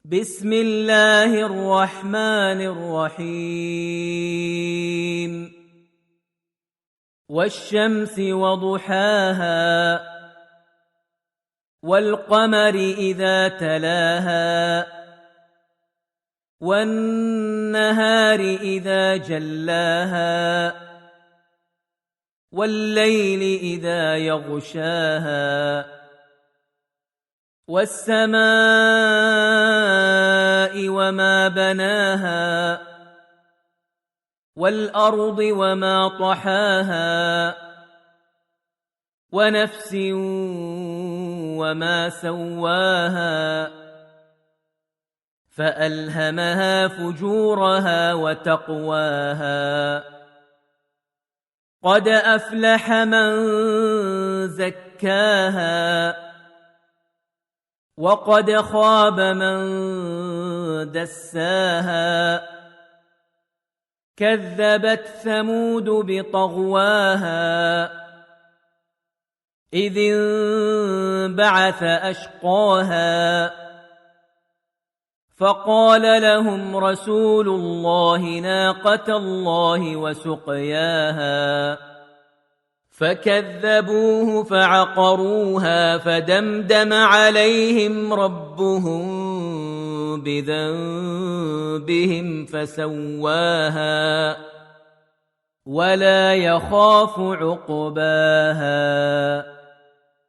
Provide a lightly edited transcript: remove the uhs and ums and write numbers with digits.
بسم الله الرحمن الرحيم والشمس وضحاها والقمر إذا تلاها والنهار إذا جلاها والليل إذا يغشاها والسماء وما بناها والأرض وما طحاها ونفس وما سواها فألهمها فجورها وتقواها قد أفلح من زكاها وقد خاب من دساها كذبت ثمود بطغواها إذ انبعث أشقاها فقال لهم رسول الله ناقة الله وسقياها فكذبوه فعقروها فدمدم عليهم ربهم بذنبهم فسواها ولا يخاف عقباها